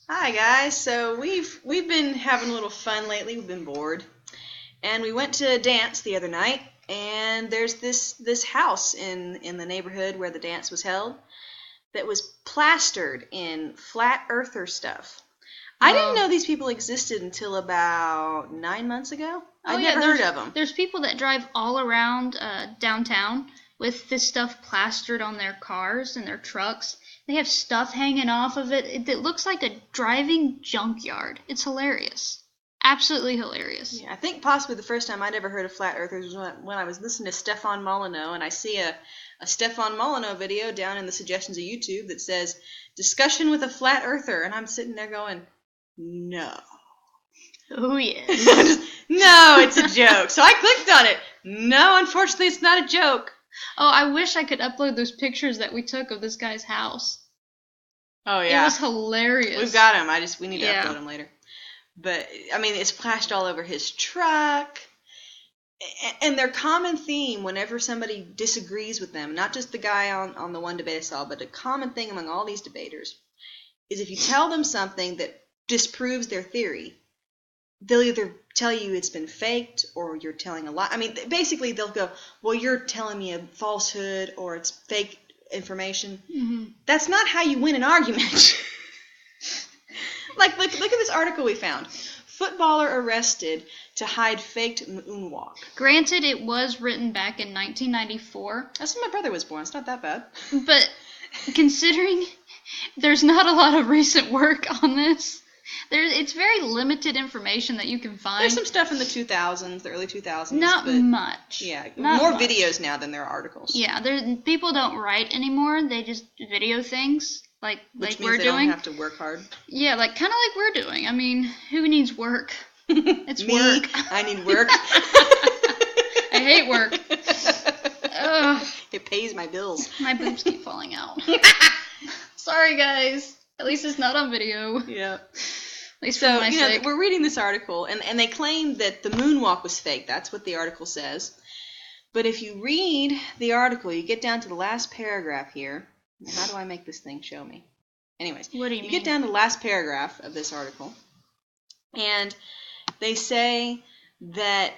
Hi guys. So we've been having a little fun lately. We've been bored, and we went to a dance the other night. And there's this house in the neighborhood where the dance was held that was plastered in flat earther stuff. I didn't know these people existed until about 9 months ago. I'd never heard of them. There's people that drive all around downtown with this stuff plastered on their cars and their trucks. They have stuff hanging off of it. It looks like a driving junkyard. It's hilarious. Absolutely hilarious. Yeah, I think possibly the first time I'd ever heard of flat earthers was when I was listening to Stefan Molyneux, and I see a Stefan Molyneux video down in the suggestions of YouTube that says, discussion with a flat earther, and I'm sitting there going, no. Oh, yes. No, it's a joke. So I clicked on it. No, unfortunately, it's not a joke. Oh, I wish I could upload those pictures that we took of this guy's house. Oh, yeah. It was hilarious. We've got them. We need to upload them later. But, I mean, it's splashed all over his truck. And their common theme whenever somebody disagrees with them, not just the guy on the one debate I saw, but a common thing among all these debaters, is if you tell them something that disproves their theory, they'll either tell you it's been faked or you're telling a lie. I mean, basically they'll go, well, you're telling me a falsehood or it's fake information. Mm-hmm. That's not how you win an argument. Like, look at this article we found. Footballer arrested to hide faked moonwalk. Granted, it was written back in 1994. That's when my brother was born. It's not that bad. But considering there's not a lot of recent work on this, it's very limited information that you can find. There's some stuff in the 2000s, the early 2000s. Not much. Yeah, not more much. Videos now than there are articles. Yeah, people don't write anymore. They just video things Which like means we're they doing. Don't have to work hard. Yeah, kind of like we're doing. I mean, who needs work? It's Me, work. I need work. I hate work. Ugh. It pays my bills. My boobs keep falling out. Sorry, guys. At least it's not on video. Yeah. At least for my sake. We're reading this article, and they claim that the moonwalk was fake. That's what the article says. But if you read the article, you get down to the last paragraph here. How do I make this thing show me? Anyways, what do you mean? You get down to the last paragraph of this article, and they say that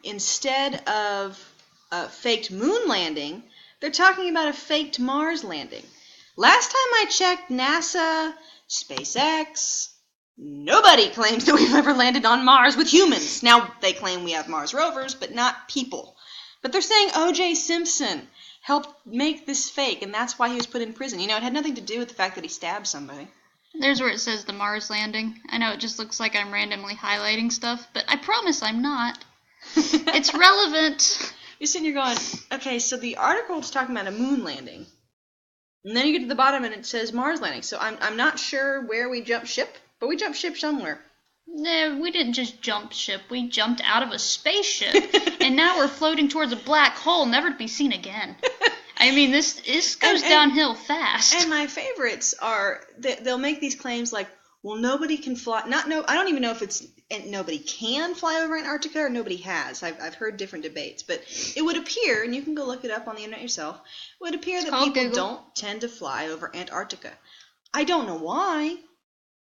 instead of a faked moon landing, they're talking about a faked Mars landing. Last time I checked, NASA, SpaceX, nobody claims that we've ever landed on Mars with humans. Now, they claim we have Mars rovers, but not people. But they're saying O.J. Simpson helped make this fake, and that's why he was put in prison. You know, it had nothing to do with the fact that he stabbed somebody. There's where it says the Mars landing. I know it just looks like I'm randomly highlighting stuff, but I promise I'm not. It's relevant. You're sitting here going, okay, so the article is talking about a moon landing. And then you get to the bottom and it says Mars landing. So I'm not sure where we jumped ship, but we jumped ship somewhere. No, we didn't just jump ship. We jumped out of a spaceship, and now we're floating towards a black hole, never to be seen again. I mean, this goes downhill fast. And my favorites are, they'll make these claims like, well, nobody can fly. I don't even know if it's nobody can fly over Antarctica or nobody has. I've heard different debates, but it would appear, and you can go look it up on the internet yourself, it would appear that people Google. don't tend to fly over Antarctica. I don't know why,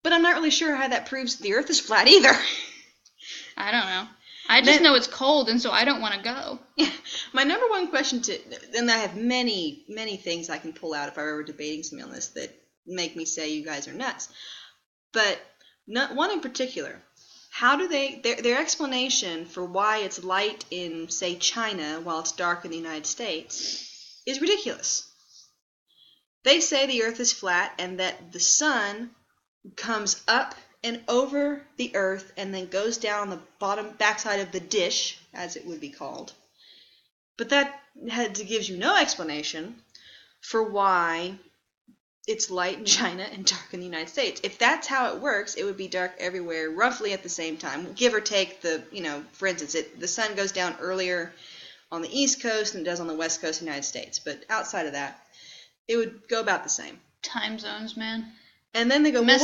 but I'm not really sure how that proves the Earth is flat either. I don't know. I just know it's cold, and so I don't want to go. Yeah, my number one question and I have many, many things I can pull out if I were ever debating something on this that make me say you guys are nuts. But one in particular, how do their explanation for why it's light in, say, China while it's dark in the United States is ridiculous. They say the Earth is flat and that the sun comes up and over the Earth and then goes down the backside of the dish, as it would be called. But that gives you no explanation for why it's light in China and dark in the United States. If that's how it works, it would be dark everywhere roughly at the same time, give or take for instance, the sun goes down earlier on the East Coast than it does on the West Coast of the United States. But outside of that, it would go about the same. Time zones, man. And then they go, well,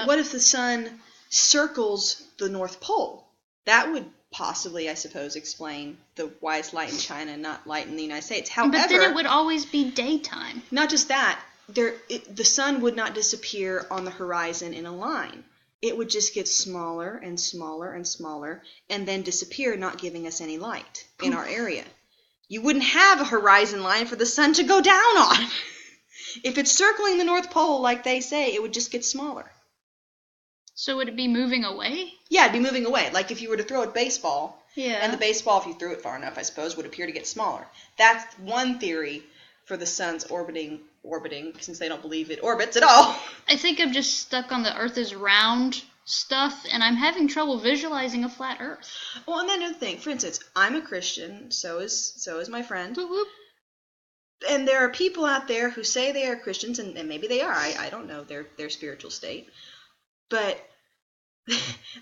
what if the sun circles the North Pole? That would possibly, I suppose, explain why it's light in China and not light in the United States. However, but then it would always be daytime. Not just that. the sun would not disappear on the horizon in a line. It would just get smaller and smaller and smaller, and then disappear, not giving us any light in our area. You wouldn't have a horizon line for the sun to go down on. If it's circling the North Pole like they say, it would just get smaller. So would it be moving away? Yeah, it'd be moving away. Like if you were to throw a baseball, yeah. And the baseball, if you threw it far enough, I suppose, would appear to get smaller. That's one theory for the sun's orbiting, since they don't believe it orbits at all. I think I'm just stuck on the Earth is round stuff, and I'm having trouble visualizing a flat Earth. Well, and then another thing, for instance, I'm a Christian, so is my friend. Whoop, whoop. And there are people out there who say they are Christians, and maybe they are. I don't know their spiritual state. But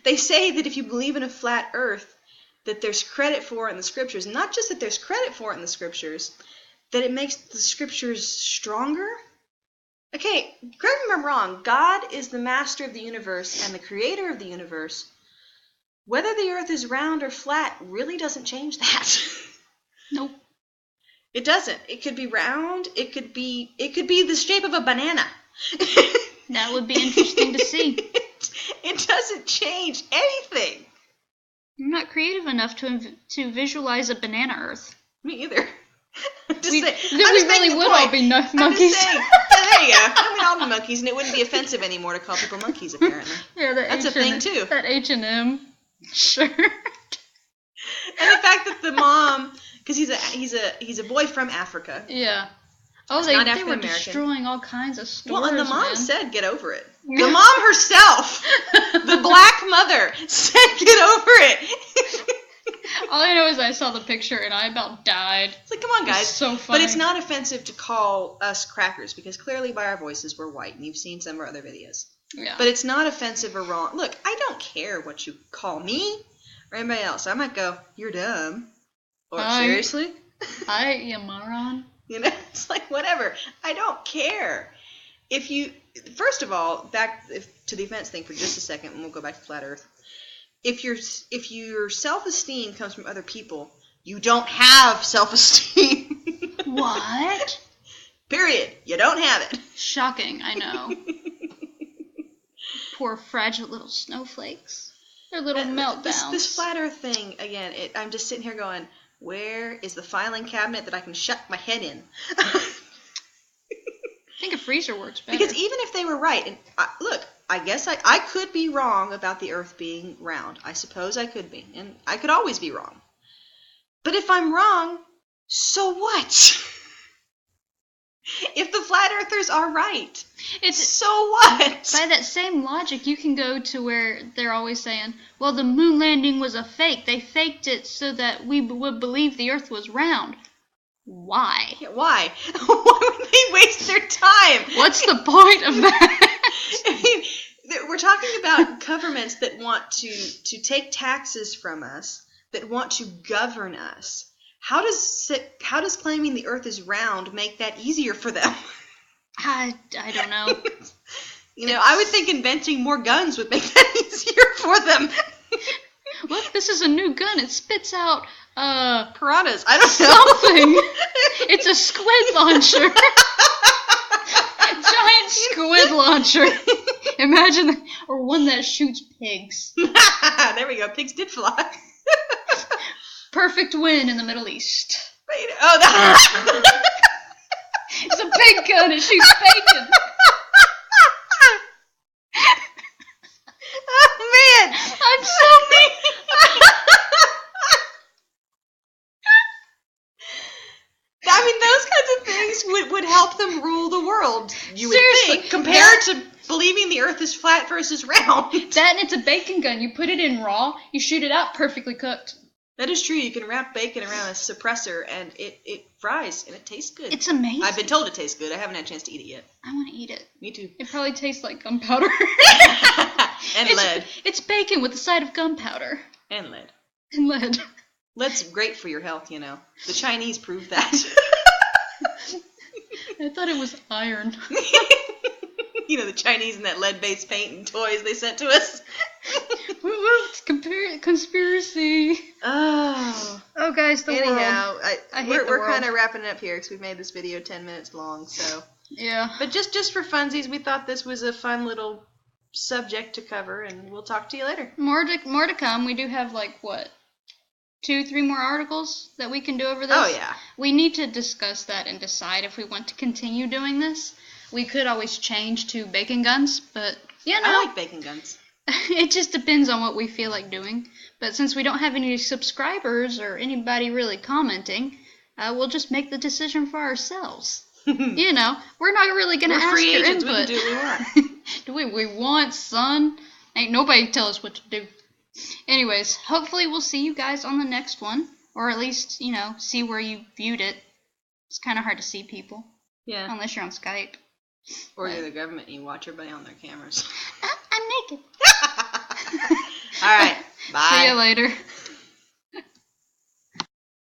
they say that if you believe in a flat Earth, that there's credit for it in the Scriptures. Not just that there's credit for it in the Scriptures, that it makes the Scriptures stronger. Okay, correct me if I'm wrong. God is the master of the universe and the creator of the universe. Whether the Earth is round or flat really doesn't change that. Nope. It doesn't. It could be round. It could be the shape of a banana. That would be interesting to see. It doesn't change anything. I'm not creative enough to visualize a banana Earth. Me either. We really would all be monkeys. I'm just saying. There you go. I mean, all be monkeys, and it wouldn't be offensive anymore to call people monkeys, apparently. Yeah, that's a thing too. That H&M. Sure. And the fact that the mom, because he's a boy from Africa. Yeah. Oh, they were destroying all kinds of stores. Well, and the mom said, "Get over it." The mom herself, the black mother, said, "Get over it." All I know is I saw the picture and I about died. It's like, come on, guys. It's so funny. But it's not offensive to call us crackers, because clearly by our voices we're white, and you've seen some of our other videos. Yeah. But it's not offensive or wrong. Look, I don't care what you call me or anybody else. I might go, "You're dumb," or "Seriously?" Hi, you moron. You know, it's like, whatever. I don't care. First of all, back to the offense thing for just a second, and we'll go back to flat Earth. If your self-esteem comes from other people, you don't have self-esteem. What? Period. You don't have it. Shocking, I know. Poor fragile little snowflakes. Their little meltdowns. This flat Earth thing, again, I'm just sitting here going, where is the filing cabinet that I can shut my head in? I think a freezer works better. Because even if they were right, and look, I guess I could be wrong about the Earth being round. I suppose I could be, and I could always be wrong. But if I'm wrong, so what? If the flat earthers are right, so what? By that same logic, you can go to where they're always saying, well, the moon landing was a fake. They faked it so that we would believe the Earth was round. Why? Yeah, why? Why would they waste their time? What's the point of that? I mean, we're talking about governments that want to take taxes from us, that want to govern us. How does claiming the Earth is round make that easier for them? I don't know. I would think inventing more guns would make that easier for them. Look, this is a new gun. It spits out piranhas. I don't know. Something. It's a squid launcher. Giant squid launcher. Imagine that. Or one that shoots pigs. There we go. Pigs did fly. Perfect win in the Middle East. Wait, it's a big gun. It shoots bacon. Oh man, I'm so mean. I mean, those kinds of things would help them rule the world. You would think, compared to believing the Earth is flat versus round. That and it's a bacon gun. You put it in raw. You shoot it out perfectly cooked. That is true. You can wrap bacon around a suppressor, and it fries, and it tastes good. It's amazing. I've been told it tastes good. I haven't had a chance to eat it yet. I want to eat it. Me too. It probably tastes like gunpowder. And lead. It's bacon with a side of gunpowder. And lead. And lead. Lead's great for your health, The Chinese proved that. I thought it was iron. The Chinese and that lead-based paint and toys they sent to us. It's conspiracy. Oh, guys, the world. Anyhow, I hate the world. We're kind of wrapping it up here because we've made this video 10 minutes long. So Yeah. But just for funsies, we thought this was a fun little subject to cover, and we'll talk to you later. More to come. We do have 2-3 more articles that we can do over this. Oh yeah. We need to discuss that and decide if we want to continue doing this. We could always change to bacon guns, but I like bacon guns. It just depends on what we feel like doing. But since we don't have any subscribers or anybody really commenting, we'll just make the decision for ourselves. We're not really going to ask free your agents. input. We can do what we want. We want, son. Ain't nobody tell us what to do. Anyways, hopefully we'll see you guys on the next one. Or at least, see where you viewed it. It's kind of hard to see people. Yeah. Unless you're on Skype. Or you're the government and you watch everybody on their cameras. I'm naked. All right. Bye. See you later.